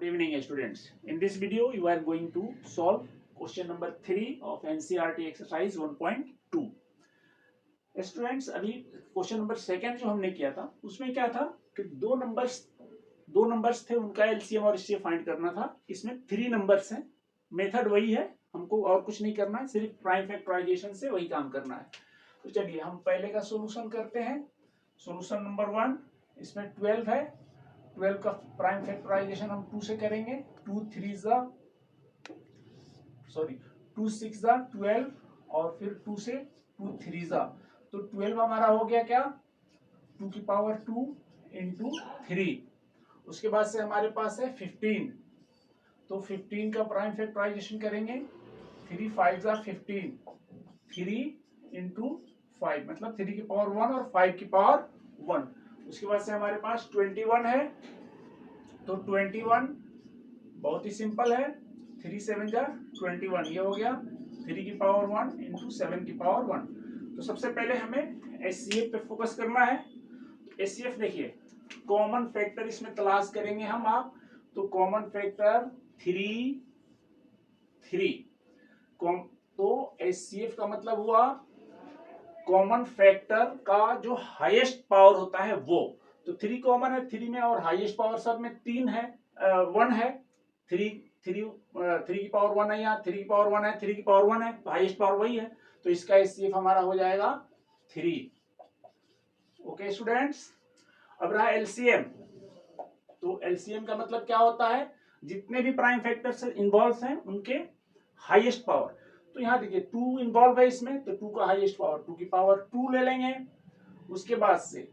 evening, students. In this video, you are going to solve question number 3 of NCERT exercise 1.2. Students, अभी question number second जो हमने किया था उसमें क्या था कि दो नंबर्स थे, उनका एलसीएम और एचसीएफ फाइंड करना था। इसमें 3 नंबर्स हैं। मेथड वही है, हमको और कुछ नहीं करना है, सिर्फ प्राइम फैक्टराइजेशन से वही काम करना है। तो चलिए हम पहले का सॉल्यूशन करते हैं। सॉल्यूशन नंबर 1, इसमें 12 है। 12 का प्राइम फैक्टराइजेशन हम 2 से करेंगे। 2 6 12 और फिर 2 से 2 3 तो 12 हमारा हो गया क्या, 2 की पावर 2 इंटू 3। उसके बाद से हमारे पास है 15, तो 15 का प्राइम फैक्टराइजेशन करेंगे। 3 5 15, 3 इंटू 5 मतलब 3 की पावर 1 और 5 की पावर 1। उसके बाद से हमारे पास 21 है, तो 21 बहुत ही सिंपल है। 3 7 21, ये हो गया 3 की पावर 1 इंटू 7 की पावर 1। तो सबसे पहले हमें एचसीएफ पे फोकस करना है। एचसीएफ देखिए, कॉमन फैक्टर इसमें तलाश करेंगे हम आप। तो कॉमन फैक्टर 3 तो एचसीएफ का मतलब हुआ कॉमन फैक्टर का जो हाईएस्ट पावर होता है वो। तो 3 कॉमन है 3 में, और हाईएस्ट पावर सब में 3 है, 1 है। 3 की पावर 1 है, यहाँ 3 की पावर 1 है, 3 की पावर 1 है, तो हाईएस्ट पावर वही है। तो इसका एचसीएफ हमारा हो जाएगा 3। ओके स्टूडेंट्स, अब रहा एलसीएम। तो एलसीएम का मतलब क्या होता है, जितने भी प्राइम फैक्टर्स इन्वॉल्व हैं उनके हाईएस्ट पावर। तो यहाँ देखिए 2 इन्वॉल्व है इसमें, तो 2 का हाईएस्ट पावर 2 की पावर 2 ले लेंगे। उसके बाद से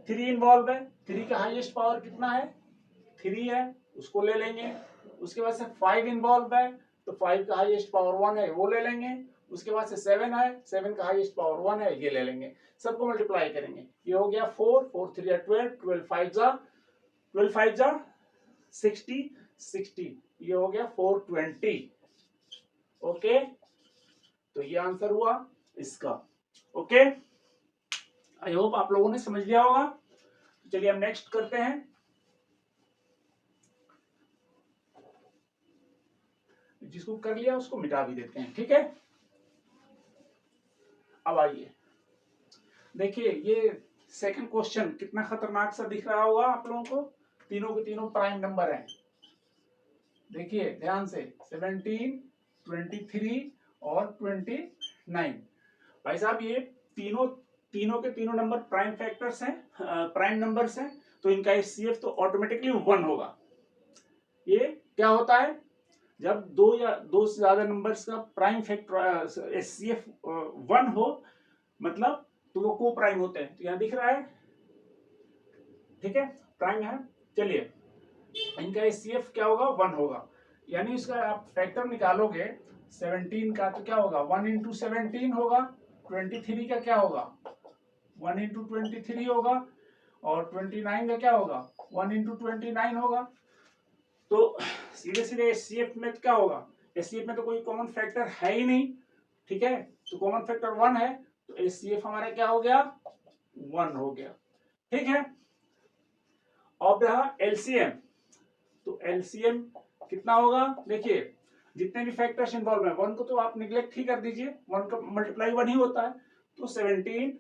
3 इन्वॉल्व है, 3 का हाईएस्ट पावर कितना है, 3 है, उसको ले लेंगे। उसके बाद से 5 इन्वॉल्व है, तो 5 का हाईएस्ट पावर 1 है, वो ले लेंगे। उसके बाद से 7 है, 7 का हाईएस्ट पावर 1 है, ये ले लेंगे। सबको मल्टीप्लाई करेंगे, ये हो गया 4 4 3 12 12 5 60 60, ये हो गया 420। ओके, तो ये आंसर हुआ इसका। ओके, आई होप आप लोगों ने समझ लिया होगा। चलिए हम नेक्स्ट करते हैं। जिसको कर लिया उसको मिटा भी देते हैं, ठीक है। अब आइए देखिए, ये सेकंड क्वेश्चन कितना खतरनाक सा दिख रहा होगा आप लोगों को। तीनों के तीनों प्राइम नंबर हैं। देखिए ध्यान से, 17 23 और 29। भाई साहब, ये तीनों के तीनों नंबर प्राइम फैक्टर्स हैं, प्राइम नंबर्स हैं। तो इनका एचसीएफ तो ऑटोमेटिकली 1 होगा। ये क्या होता है, जब 2 या 2 से ज्यादा नंबर्स का प्राइम फैक्टर एचसीएफ 1 हो, मतलब तो वो को प्राइम होते हैं। तो यहां दिख रहा है, ठीक है, प्राइम है। चलिए इनका एचसीएफ क्या होगा, 1 होगा। यानी इसका आप फैक्टर निकालोगे 17 का, तो क्या होगा 1 इंटू 17 होगा। 23 का क्या होगा, 1 इंटू 23 होगा। और 29 का क्या होगा, 1 इंटू 29 होगा। तो सीधे सीधे एचसीएफ में क्या होगा, एचसीएफ में तो कोई कॉमन फैक्टर है ही नहीं, ठीक है। तो कॉमन फैक्टर 1 है, तो एचसीएफ हमारा क्या हो गया, 1 हो गया, ठीक है। अब रहा एलसीएम। तो एलसीएम कितना होगा, देखिए जितने भी फैक्टर्स इन्वॉल्व हैं, 1 को तो आप निग्लेक्ट ही कर दीजिए, 1 का मल्टीप्लाई 1 ही होता है। तो 17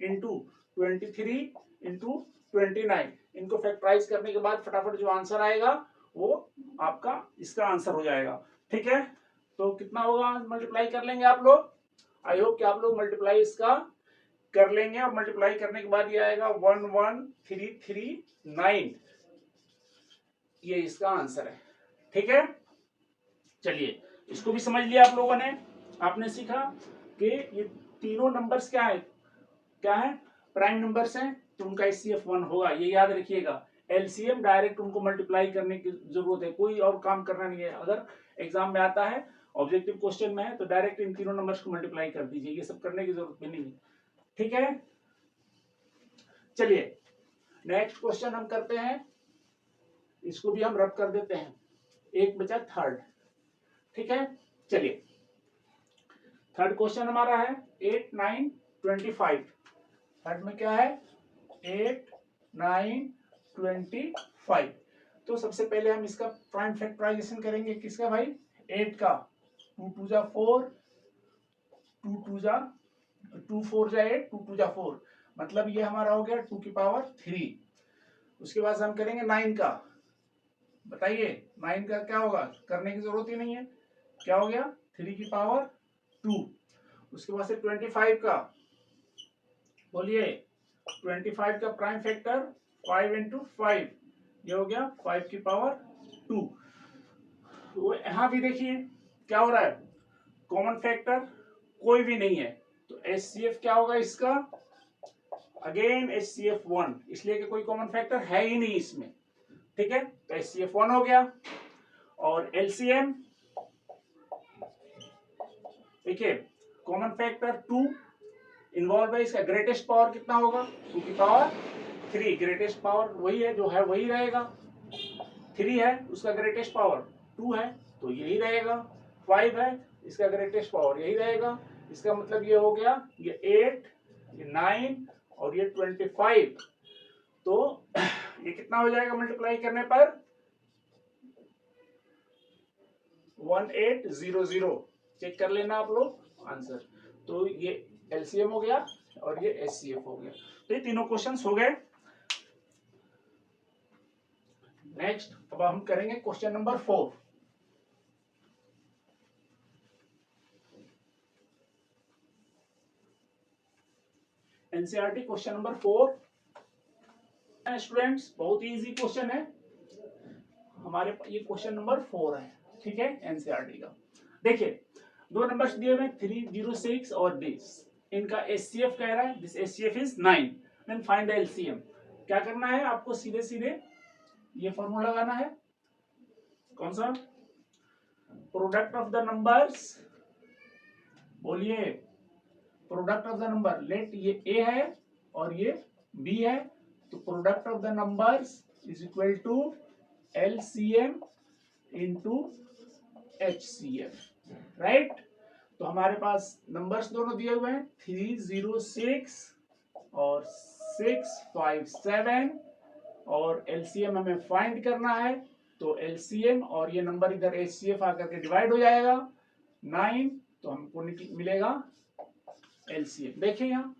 इंटू 23 इंटू 29, इनको फैक्टराइज करने के बाद फटाफट जो आंसर आएगा वो आपका इसका आंसर हो जाएगा, ठीक है। तो कितना होगा, मल्टीप्लाई कर लेंगे आप लोग। आई होप कि आप लोग मल्टीप्लाई इसका कर लेंगे, और मल्टीप्लाई करने के बाद ये आएगा 11339, ये इसका आंसर है, ठीक है। चलिए इसको भी समझ लिया आप लोगों ने। आपने सीखा कि ये तीनों नंबर्स क्या है, प्राइम नंबर्स हैं, तो उनका एचसीएफ 1 होगा, ये याद रखिएगा। एलसीएम डायरेक्ट उनको मल्टीप्लाई करने की जरूरत है, कोई और काम करना नहीं है। अगर एग्जाम में आता है, ऑब्जेक्टिव क्वेश्चन में है, तो डायरेक्ट इन तीनों नंबर्स को मल्टीप्लाई कर दीजिए, ये सब करने की जरूरत भी नहीं है, ठीक है। चलिए नेक्स्ट क्वेश्चन हम करते हैं, इसको भी हम रब कर देते हैं। एक बचा थर्ड, ठीक है। चलिए थर्ड क्वेश्चन हमारा है 8 9 25। थर्ड में क्या है, 8 9 25। तो सबसे पहले हम इसका प्राइम फैक्टराइजेशन करेंगे, किसका भाई, 8 का। 2 2 जा 4, 2 2 जा 2 4 जा 8, 2 2 जा 4, मतलब ये हमारा हो गया 2 की पावर 3। उसके बाद हम करेंगे 9 का, बताइए 9 का क्या होगा, करने की जरूरत ही नहीं है, क्या हो गया 3 की पावर 2। उसके बाद से 25 का, बोलिए 25 का प्राइम फैक्टर 5 इंटू 5, ये हो गया 5 की पावर 2। तो यहां भी देखिए क्या हो रहा है, कॉमन फैक्टर कोई भी नहीं है, तो HCF क्या होगा इसका, अगेन HCF 1, इसलिए कि कोई कॉमन फैक्टर है ही नहीं इसमें, ठीक है, तो HCF 1 हो गया। और LCM देखिए, कॉमन फैक्टर 2 इन्वॉल्व है, इसका ग्रेटेस्ट पावर कितना होगा, 2 की पावर 3, ग्रेटेस्ट पावर वही है जो है वही रहेगा, 3 है उसका ग्रेटेस्ट पावर 2 है तो यही रहेगा, 5 है इसका ग्रेटेस्ट पावर यही रहेगा, इसका मतलब ये हो गया, ये 8, ये 9 और ये 25, तो ये कितना हो जाएगा मल्टीप्लाई करने पर 1800, चेक कर लेना आप लोग आंसर। तो ये LCM हो गया और ये HCF हो गया, तो ये तीनों क्वेश्चंस हो गए। नेक्स्ट अब हम करेंगे question number 4। NCERT question number 4, students बहुत ही इजी क्वेश्चन है हमारे, ये क्वेश्चन नंबर 4 है, ठीक है, एनसीईआरटी का। देखिए दो नंबर्स दिए हुए 306 और दिस, इनका HCF कह रहा है, this HCF is 9, then find the LCM। क्या करना है आपको, सीधे सीधे ये फॉर्मूला लगाना है, कौन सा, प्रोडक्ट ऑफ द नंबर्स, बोलिए product of the number, let ये A है और ये B है, तो product of the numbers is equal to LCM into HCF, right. तो हमारे पास नंबर्स दोनों दिए हुए हैं 306 और 657, और LCM हमें फाइंड करना है, तो LCM और ये नंबर इधर HCF आकर के डिवाइड हो जाएगा 9, तो हमको मिलेगा LCM। देखिए यहाँ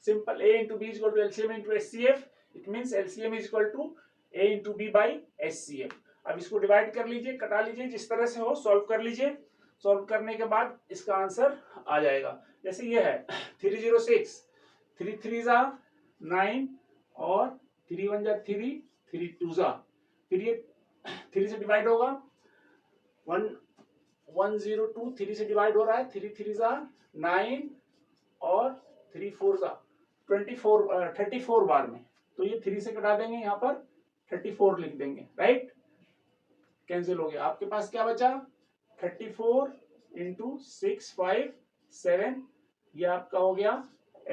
simple, A into B equal to LCM into HCF, it means LCM is equal to A into B by HCF। अब इसको डिवाइड कर लीजिए, कटा लीजिए, जिस तरह से हो सॉल्व कर लीजिए, सॉल्व करने के बाद इसका आंसर आ जाएगा। जैसे ये है 306, 3 3 जा 9 और 3 1 जा 3, 3 2 जा, फिर ये 3 से डिवाइड होगा 1 102, 3 से डिवाइड हो रहा है, 3 3 जा 9 और 3 4 जा 34 बार में, तो ये 3 से कटा देंगे, यहाँ पर 34 लिख देंगे, राइट, कैंसिल हो गया। आपके पास क्या बचा 34 इंटू 657, ये आपका हो गया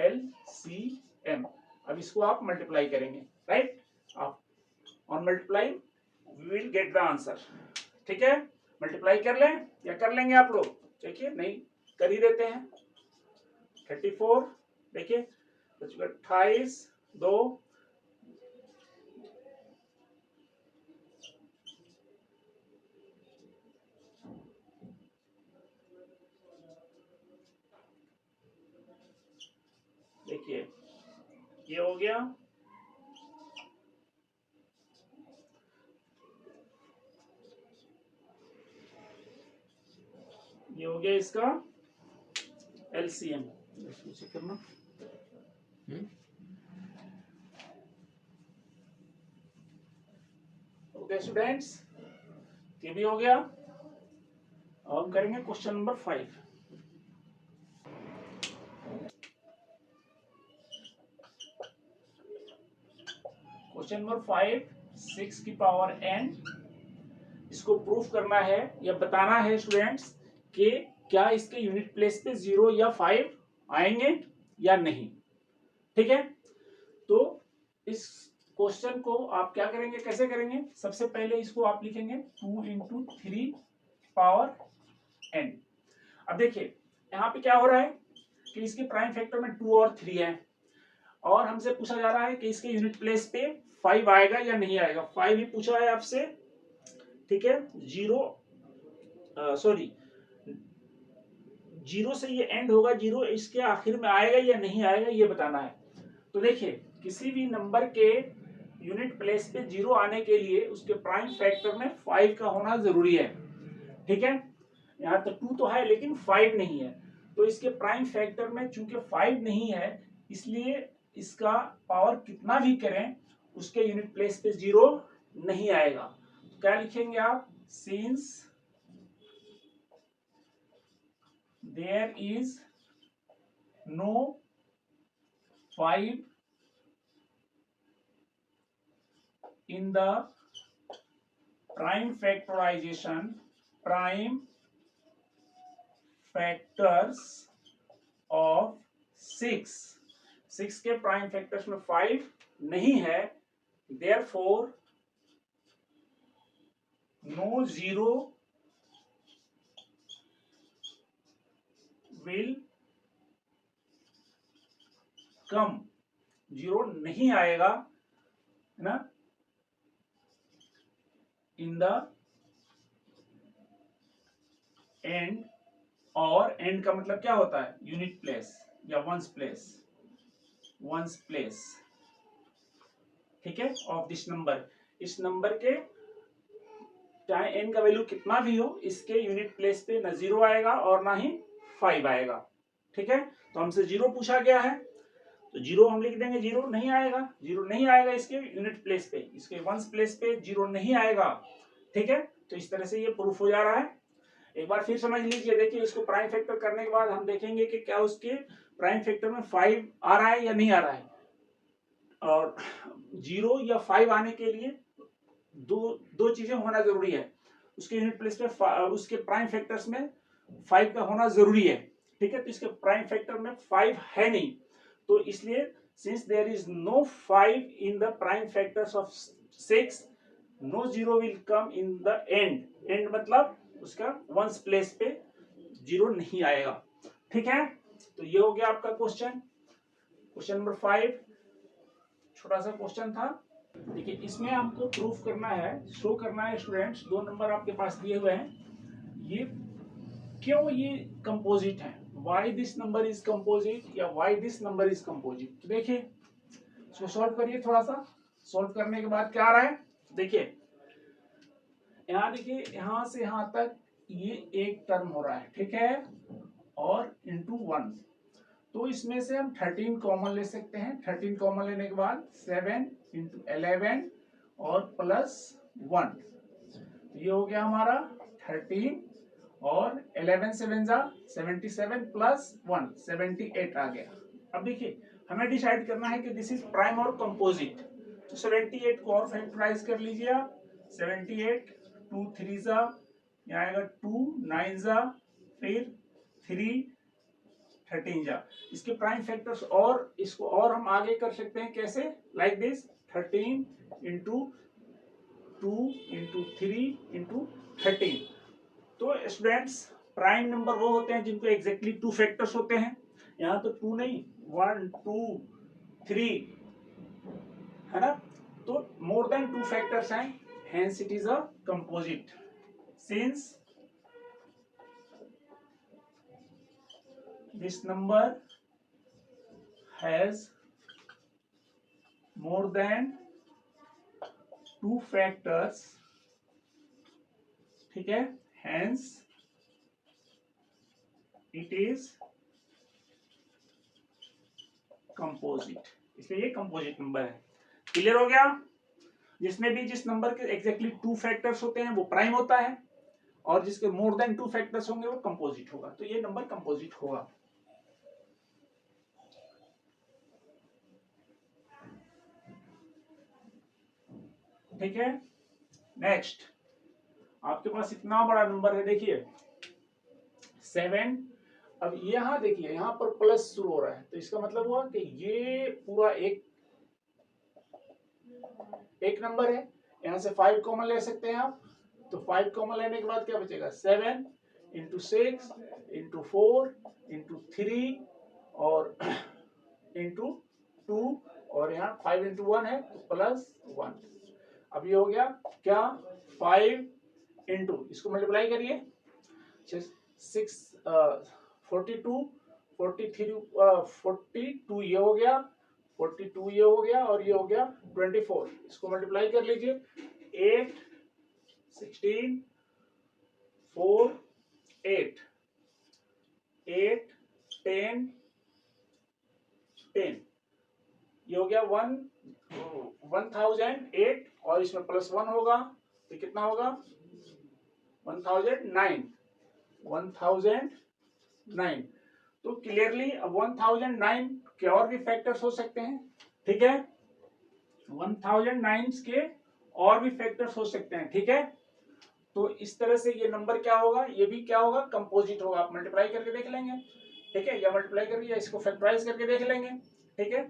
LCM। अब इसको आप मल्टीप्लाई करेंगे, राइट, आप on multiply we will get the answer, ठीक है। मल्टीप्लाई कर लें या कर लेंगे आप लोग, देखिए नहीं कर ही देते हैं। 34 देखिए 28 2 देखिए ये हो गया, ये हो गया इसका LCM, चेक करना। ओके स्टूडेंट्स, ये भी हो गया। अब हम करेंगे क्वेश्चन नंबर 5। क्वेश्चन नंबर 5, 6 की पावर n, इसको प्रूफ करना है या बताना है स्टूडेंट्स कि क्या इसके यूनिट प्लेस पे 0 या 5 आएंगे या नहीं, ठीक है। तो इस क्वेश्चन को आप क्या करेंगे, कैसे करेंगे, सबसे पहले इसको आप लिखेंगे 2 इंटू 3 पावर n। अब देखिए यहाँ पे क्या हो रहा है कि इसके प्राइम फैक्टर में 2 और 3 है, और हमसे पूछा जा रहा है कि इसके यूनिट प्लेस पे 5 आएगा या नहीं आएगा। 5 ही पूछा है आपसे, ठीक है। जीरो से ये एंड होगा, जीरो इसके आखिर में आएगा या नहीं आएगा ये बताना है। तो देखिए किसी भी नंबर के यूनिट प्लेस पे जीरो आने के लिए उसके प्राइम फैक्टर में 5 का होना जरूरी है, ठीक है। यहाँ तो 2 तो है लेकिन 5 नहीं है, तो इसके प्राइम फैक्टर में चूंकि 5 नहीं है इसलिए इसका पावर कितना भी करें उसके यूनिट प्लेस पे जीरो नहीं आएगा। तो क्या लिखेंगे आप, since there is no 5 in the prime factorization, prime factors of 6, 6 के प्राइम फैक्टर्स में 5 नहीं है, therefore no zero will come, zero नहीं आएगा, है ना, इन द एंड। और एंड का मतलब क्या होता है, यूनिट प्लेस या वंस प्लेस, वंस प्लेस, ठीक है, ऑफ दिस नंबर। इस नंबर के चाहे एन का वैल्यू कितना भी हो इसके यूनिट प्लेस पे ना जीरो आएगा और ना ही 5 आएगा, ठीक है। तो हमसे जीरो पूछा गया है तो जीरो हम लिख देंगे, जीरो नहीं आएगा, जीरो नहीं आएगा इसके यूनिट प्लेस पे, इसके वंस प्लेस पे जीरो नहीं आएगा, ठीक है। तो इस तरह से ये प्रूफ हो जा रहा है। एक बार फिर समझ लीजिए, देखिए इसको प्राइम फैक्टर करने के बाद हम देखेंगे कि क्या उसके प्राइम फैक्टर में 5 आ रहा है या नहीं आ रहा है। और जीरो या 5 आने के लिए दो चीजें होना जरूरी है, उसके यूनिट प्लेस पे उसके प्राइम फैक्टर्स में 5 का होना जरूरी है, ठीक है। तो इसके प्राइम फैक्टर में 5 है नहीं, तो इसलिए since there is no 5 in the prime factors of 6, no zero will come in the end. And मतलब उसका वंस प्लेस पे जीरो नहीं आएगा, ठीक है। तो ये हो गया आपका क्वेश्चन, क्वेश्चन नंबर 5। छोटा सा क्वेश्चन था, देखिए इसमें हमको प्रूफ करना है, शो करना है स्टूडेंट्स, 2 नंबर आपके पास दिए हुए हैं, ये क्यों ये कंपोजिट है, why this number is composite या why this number is composite. तो देखिए इसको सॉल्व करिए थोड़ा सा, सॉल्व करने के बाद क्या आ रहा है, देखिए यहाँ देखिए यहां से यहां तक ये एक टर्म हो रहा है, ठीक है, और इंटू 1, तो इसमें से हम 13 कॉमन ले सकते हैं। 13 कॉमन लेने के बाद 7 इंटू 11 और प्लस 1, तो ये हो गया हमारा 13 और 11 7 जा 77 प्लस 1 78 आ गया। अब देखिए हमें डिसाइड करना है कि दिस इज प्राइम और कंपोजिट, तो 78 को और फैक्टराइज कर लीजिए आप, 78 2 3 जा, यहाँ आएगा 2 9 जा, फिर 3 13 जा, इसके प्राइम फैक्टर्स, और इसको और हम आगे कर सकते हैं कैसे, like this 13 into 2 into 3 into 13। तो स्टूडेंट्स प्राइम नंबर वो होते हैं जिनको एग्जैक्टली 2 फैक्टर्स होते हैं, यहाँ तो 2 नहीं 1 2 3 है ना, तो मोर देन 2 फैक्टर्स हैं, hence it is a composite। Since this number has more than 2 factors, ठीक है, hence it is composite, इसलिए ये कंपोजिट नंबर है। क्लियर हो गया, जिसमें भी जिस नंबर के एग्जैक्टली 2 फैक्टर्स होते हैं वो प्राइम होता है, और जिसके मोर देन 2 फैक्टर्स होंगे वो कंपोजिट होगा, तो ये नंबर कंपोजिट होगा। ठीक है, नेक्स्ट आपके पास इतना बड़ा नंबर है, देखिए 7, अब यहां देखिए यहां पर प्लस शुरू हो रहा है, तो इसका मतलब हुआ कि ये पूरा एक नंबर है, यहां से 5 कॉमन ले सकते हैं आप, तो 5 कॉमन लेने के बाद क्या बचेगा, 7 इंटू 6 इंटू 4 इंटू 3 और इंटू 2 और यहाँ 5 इंटू 1 है तो +1। अब ये हो गया क्या 5 इंटू इसको मल्टीप्लाई करिए 6 42 43 42 ये हो गया 42 ये हो गया और ये हो गया 24 इसको मल्टीप्लाई कर लीजिए 8 16 4 8 8 10 10 ये हो गया 1008 और इसमें +1 होगा तो कितना होगा 1009 1009। तो क्लियरली 1009 के और भी फैक्टर्स हो सकते हैं, ठीक है 1009 के और भी फैक्टर्स हो सकते हैं, ठीक है। तो इस तरह से ये नंबर क्या होगा, ये भी क्या होगा कंपोजिट होगा। आप मल्टीप्लाई करके देख लेंगे, ठीक है, या मल्टीप्लाई करके या इसको फैक्टराइज करके देख लेंगे, ठीक है।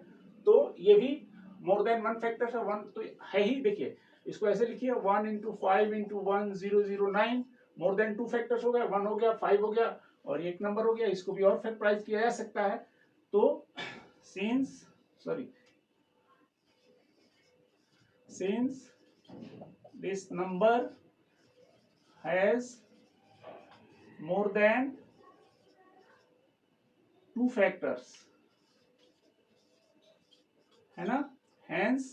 तो ये भी मोर देन वन फैक्टर्स है, वन तो है ही। देखिए इसको ऐसे लिखिए 1 into 5 into 1009 more than 2 factors हो गए, 1 हो गया 5 हो गया और एक नंबर हो गया, इसको भी और फैक्टराइज किया जा सकता है। तो since this number has more than 2 factors, है ना, hence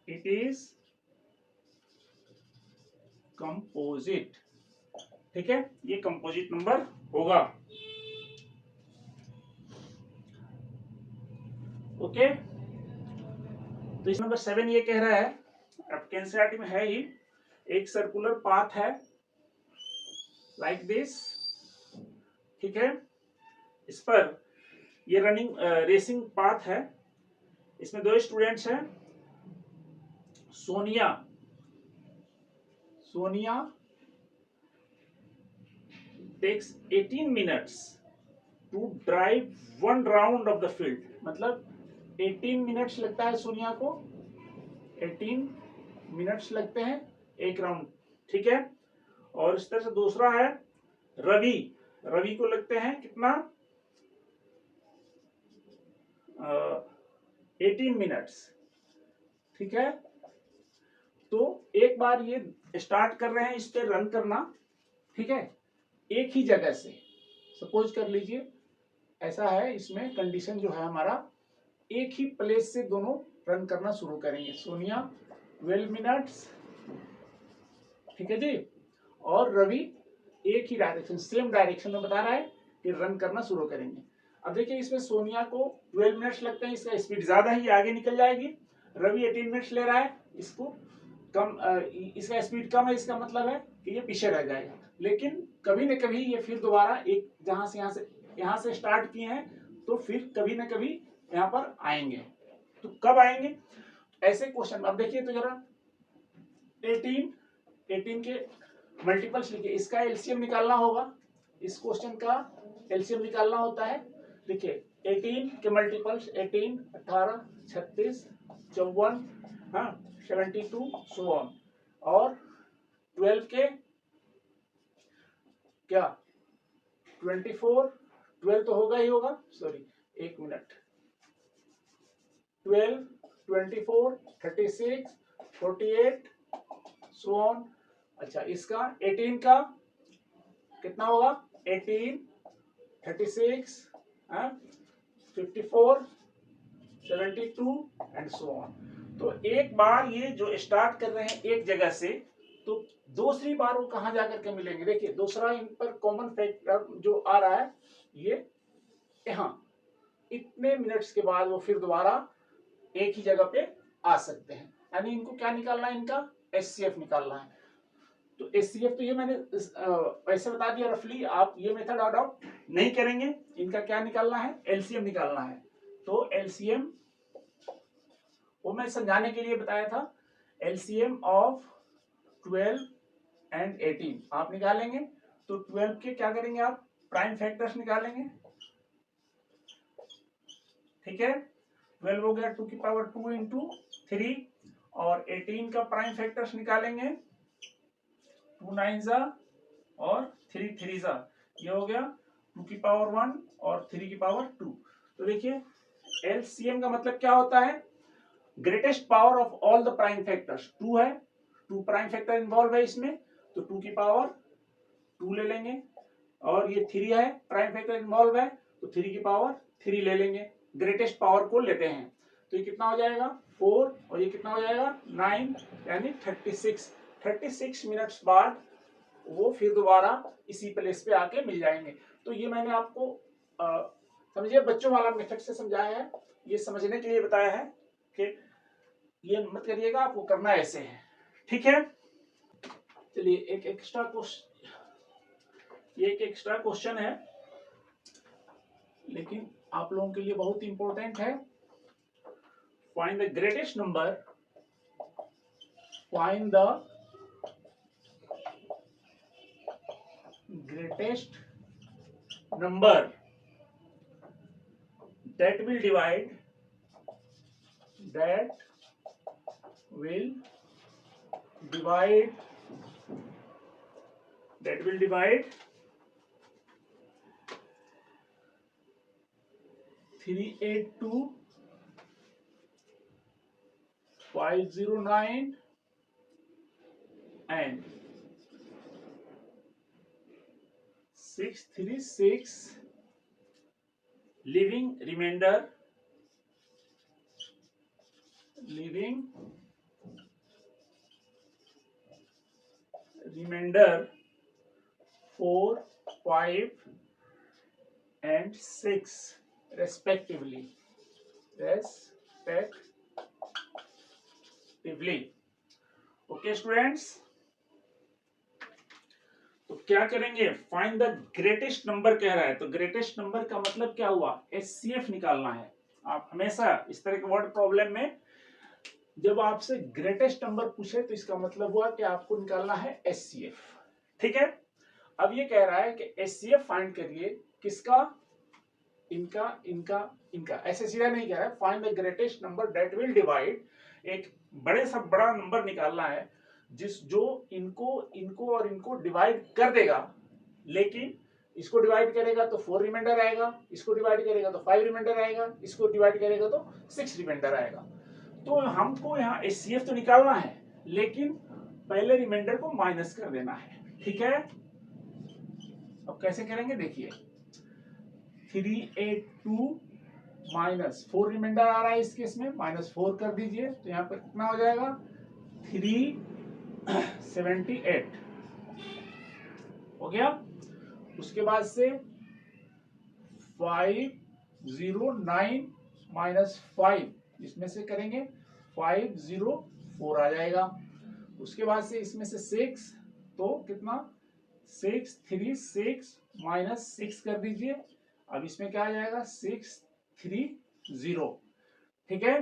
it is composite, ठीक है, ये कंपोजिट नंबर होगा। ओके, तो इस नंबर 7 ये कह रहा है, अब एनसीईआरटी में है ही, एक सर्कुलर पाथ है लाइक दिस, ठीक है, इस पर ये रनिंग रेसिंग पाथ है, इसमें 2 स्टूडेंट्स हैं, Sonia takes 18 minutes to drive 1 round of the field, मतलब 18 मिनट्स लगता है सोनिया को, 18 मिनट्स लगते हैं एक राउंड, ठीक है। और इस तरह से दूसरा है रवि को लगते हैं कितना 18 मिनट्स, ठीक है। तो एक बार ये स्टार्ट कर रहे हैं इस पे रन करना, ठीक है, एक ही जगह से, सपोज कर लीजिए ऐसा है, इसमें कंडीशन जो है हमारा एक ही प्लेस से दोनों रन करना शुरू करेंगे। सोनिया 12 मिनट्स, ठीक है जी, और रवि एक ही डायरेक्शन सेम डायरेक्शन में बता रहा है कि रन करना शुरू करेंगे। अब देखिए इसमें सोनिया को 12 मिनट्स लगते हैं, इसका स्पीड ज्यादा है, ये आगे निकल जाएगी। रवि 18 मिनट्स ले रहा है, इसको कम इसका स्पीड कम है, इसका मतलब है कि ये पीछे रह जाएगा। लेकिन कभी न कभी ये फिर दोबारा एक जहां से यहाँ से स्टार्ट किए हैं तो फिर कभी न कभी यहाँ पर आएंगे। तो कब आएंगे ऐसे क्वेश्चन। अब देखिए तो जरा 18 के मल्टीपल्स लिखिए, इसका एलसीएम निकालना होगा, इस क्वेश्चन का एलसीएम निकालना होता है। देखिए 18 के मल्टीपल्स 18 18 36 54 हाँ 72 सो ऑन, और 12 के क्या 24 12 तो होगा ही होगा, सॉरी एक मिनट, 12 24 36 48 सो ऑन। अच्छा इसका 18 का कितना होगा 18 36 54 72 एंड सो ऑन। तो एक बार ये जो स्टार्ट कर रहे हैं एक जगह से, तो दूसरी बार वो कहां जाकर के मिलेंगे। देखिए दूसरा इन पर कॉमन फैक्टर जो आ रहा है ये यहाँ इतने मिनट्स के बाद वो फिर दोबारा एक ही जगह पे आ सकते हैं। यानी इनको क्या निकालना है, इनका एचसीएफ निकालना है। तो एचसीएफ तो ये मैंने ऐसे बता दिया रफली, आप ये मेथड अडॉप्ट नहीं करेंगे। इनका क्या निकालना है, एलसीएम निकालना है। तो एलसीएम वो मैं समझाने के लिए बताया था, एलसीएम ऑफ 12 एंड 18 आप निकालेंगे। तो 12 के क्या करेंगे आप प्राइम फैक्टर्स निकालेंगे, ठीक है। 12 हो गया 2 की पावर 2 इंटू 3, और 18 का प्राइम फैक्टर्स निकालेंगे 2 9 जा और 3 3 जा, ये हो गया 2 की पावर 1 और 3 की पावर 2। तो देखिए एलसीएम का मतलब क्या होता है, greatest power of all the prime factors. 2 है, 2 प्राइम फैक्टर इन्वॉल्व है इसमें, तो 2 की पावर 2 ले लेंगे, और ये 3 है प्राइम फैक्टर इन्वॉल्व है, तो 3 की पावर 3 ले लेंगे, ग्रेटेस्ट पावर को लेते हैं। तो ये कितना हो जाएगा 4, और ये कितना हो जाएगा 9, यानी 36 मिनट्स बाद वो फिर दोबारा इसी प्लेस पे आके मिल जाएंगे। तो ये मैंने आपको समझिए बच्चों वाला मेथड से समझाया है, ये समझने के लिए बताया है कि ये मत करिएगा, आपको करना ऐसे है, ठीक है। चलिए एक एक्स्ट्रा क्वेश्चन, ये एक एक्स्ट्रा क्वेश्चन है लेकिन आप लोगों के लिए बहुत इंपॉर्टेंट है। Find the greatest number, find the greatest number that will divide 382 509 and 636, leaving remainder 4, 5 and 6 respectively. Okay students, तो क्या करेंगे, फाइंड द ग्रेटेस्ट नंबर कह रहा है, तो ग्रेटेस्ट नंबर का मतलब क्या हुआ, एचसीएफ निकालना है। आप हमेशा इस तरह के वर्ड प्रॉब्लम में जब आपसे ग्रेटेस्ट नंबर पूछे तो इसका मतलब हुआ कि आपको निकालना है एचसीएफ, ठीक है। अब ये कह रहा है कि एचसीएफ फाइंड करिए, किसका, इनका इनका इनका, ऐसे सीधा नहीं कह रहा है, find the greatest number that will divide, एक बड़े से बड़ा नंबर निकालना है जो इनको और इनको डिवाइड कर देगा, लेकिन इसको डिवाइड करेगा तो 4 रिमाइंडर आएगा, इसको डिवाइड करेगा तो 5 रिमाइंडर आएगा, इसको डिवाइड करेगा तो 6 रिमाइंडर आएगा। तो हमको यहाँ एचसीएफ तो निकालना है, लेकिन पहले रिमाइंडर को माइनस कर देना है, ठीक है। अब कैसे करेंगे देखिए, 382 माइनस 4 रिमाइंडर आ रहा है इस केस में, -4 कर दीजिए, तो यहाँ पर कितना हो जाएगा 378 हो गया। उसके बाद से 509 माइनस 5, इसमें से करेंगे 504 आ जाएगा। उसके बाद से इसमें से 6, तो कितना 636 माइनस 6 कर दीजिए, अब इसमें क्या आ जाएगा 630, ठीक है।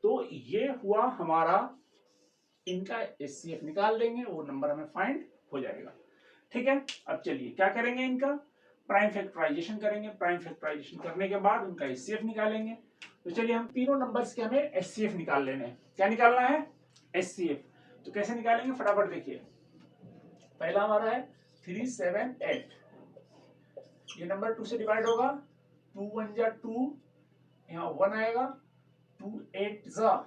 तो ये हुआ हमारा, इनका एचसीएफ निकाल लेंगे, वो नंबर हमें फाइंड हो जाएगा, ठीक है। अब चलिए क्या करेंगे, इनका प्राइम फैक्टराइजेशन करेंगे, प्राइम फैक्टराइजेशन करने के बाद उनका एचसीएफ निकालेंगे। तो चलिए हम तीनों नंबर्स के हमें एचसीएफ निकाल लेने हैं। क्या निकालना है, एचसीएफ। तो कैसे निकालेंगे फटाफट देखिए, पहला हमारा है 378, ये नंबर 2 से डिवाइड होगा, 2 1 जा 2, यहाँ 1 आएगा, 2 8 जा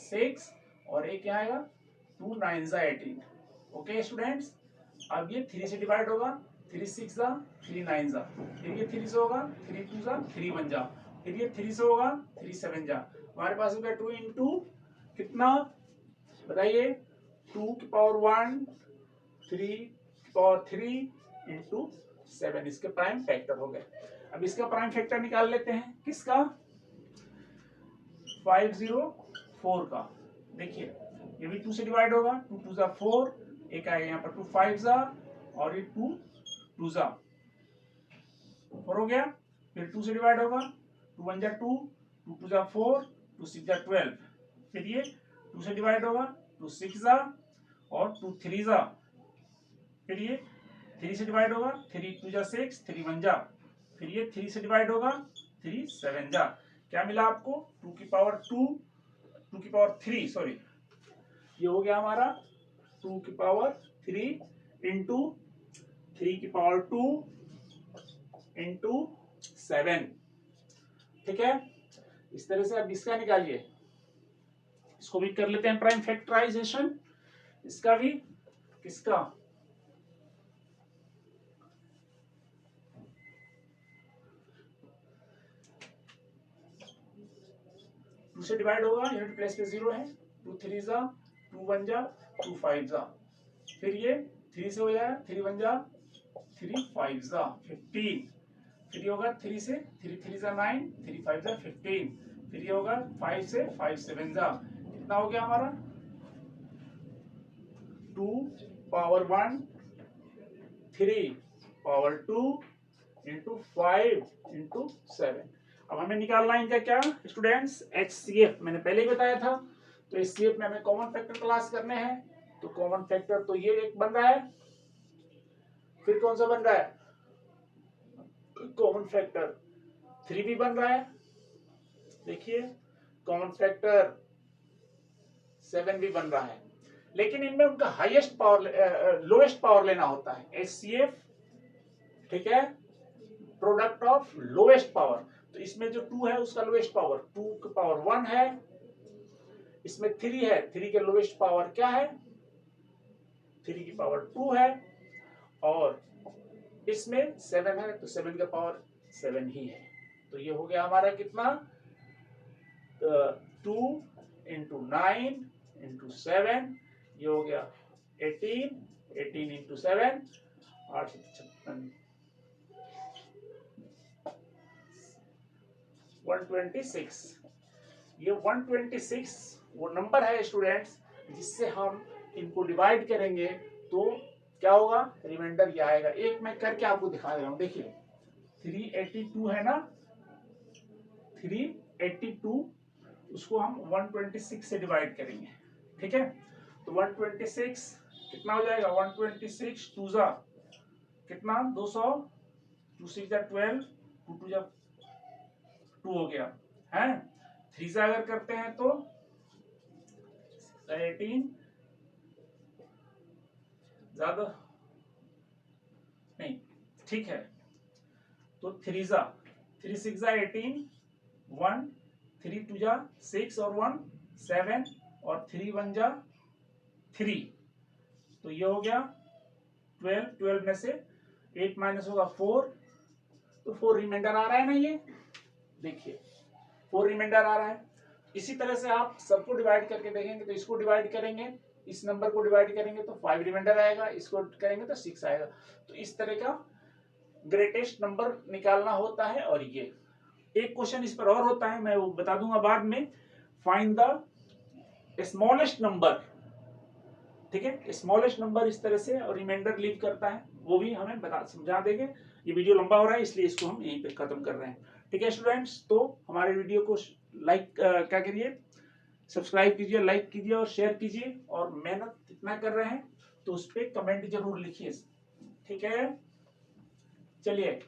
6, और एक यहाँ आएगा 2 9 जा 18। ओके स्टूडेंट्स, अब ये 3 से डिवाइड होगा, 3 6 जा 3 9 जा, फिर ये 3 से होगा, 3 2 जा 3 1 जा, फिर ये 3 से होगा, 3 7 जा, हमारे पास हो गया 2 इंटू कितना बताइए, 2 की पावर 1, 3 की पावर 3 इंटू 7, इसके प्राइम फैक्टर हो गए। अब इसका प्राइम फैक्टर निकाल लेते हैं, किसका 504 का। देखिए ये भी 2 से डिवाइड होगा, 2 2 जा 4, एक आएगा यहाँ पर 2 5 जा, और ये 2 2 जा 4 हो गया, फिर 2 से डिवाइड होगा, 2 1 जा 2, 2 2 जा 4, 2 6 जा 12, फिर ये 2 से डिवाइड होगा, 2 6 जा, और 2 3 जा, फिर ये 3 से डिवाइड होगा, 3 2 जा 6, 3 1 जा, फिर ये 3 से डिवाइड होगा, 3 7 जा, क्या मिला आपको 2 की पावर 3, सॉरी, ये हो गया हमारा 2 की पावर 3 इंटू 3 की पावर 2 इंटू 7। ठीक है, इस तरह से अब इसका निकालिए, इसको भी कर लेते हैं प्राइम फैक्टराइजेशन, इसका भी, किसका, 2 से डिवाइड होगा, यूनिट प्लेस पे 0 है, 2 3 जा, 2 1 जा, 2 5 जा, फिर ये 3 से हो जाएगा, 3 1 जा, 3 5 जा 15, फिर ये होगा 3 से, 3 3 जा 9, 3 5 जा 15, फिर ये होगा 5 से, 5 7 जा, कितना हो गया हमारा 2 पावर 1 3 पावर 2 इंटू 5 इंटू 7। अब हमें निकालना है इनका क्या स्टूडेंट्स, HCF मैंने पहले ही बताया था। तो HCF में हमें कॉमन फैक्टर क्लास करने हैं, तो कॉमन फैक्टर तो ये एक बन रहा है, फिर कौन सा बन रहा है, कॉमन फैक्टर 3 भी बन रहा है, देखिए कॉमन फैक्टर 7 भी बन रहा है, लेकिन इनमें उनका हाईएस्ट पावर लोएस्ट पावर लेना होता है HCF, ठीक है, प्रोडक्ट ऑफ लोएस्ट पावर। तो इसमें जो 2 है उसका लोएस्ट पावर 2 की पावर 1 है, इसमें 3 है, 3 के लोएस्ट पावर क्या है, 3 की पावर 2 है, और इसमें 7 है तो 7 का पावर 7 ही है। तो ये हो गया हमारा कितना 2 इंटू 9 इंटू 7, ये हो गया 18, 18 इंटू 7 856 126। ये 126 वो नंबर है स्टूडेंट्स जिससे हम इनको डिवाइड करेंगे तो क्या होगा, रिमाइंडर ये आएगा। एक मैं करके आपको दिखा दे रहा हूं, देखिए 382 है ना, 382 उसको हम 126 से डिवाइड करेंगे, ठीक है। तो 126 कितना हो जाएगा, 126 2 जा कितना 200, 2 6 जा 12, 2 2 जा 2 हो गया है, 3 से अगर करते हैं तो 18 ज्यादा नहीं, ठीक है, तो 3 जा 3 6 जा 18, 1 3 2 जा 6 और 1 7 और 3 1 जा 3, तो ये हो गया 12, 12 में से 8 माइनस होगा 4, तो 4 रिमाइंडर आ रहा है ना, ये देखिए 4 रिमाइंडर आ रहा है। इसी तरह से आप सबको डिवाइड करके देखेंगे, तो इसको डिवाइड करेंगे, इस नंबर को डिवाइड करेंगे तो 5 रिमाइंडर आएगा, इसको करेंगे तो 6 आएगा। तो इस तरह का ग्रेटेस्ट नंबर निकालना होता है। और ये एक क्वेश्चन इस पर और होता है, मैं वो बता दूंगा बाद में, फाइंड द स्मॉलेस्ट नंबर, ठीक है, स्मॉलेस्ट नंबर इस तरह से और रिमाइंडर लीव करता है, वो भी हमें बता समझा देंगे। ये वीडियो लंबा हो रहा है इसलिए इसको हम यहीं पे खत्म कर रहे हैं, ठीक है स्टूडेंट्स। तो हमारे वीडियो को लाइक क्या करिए, सब्सक्राइब कीजिए, लाइक कीजिए और शेयर कीजिए, और मेहनत इतना कर रहे हैं तो उस पर कमेंट जरूर लिखिए, ठीक है। चलिए।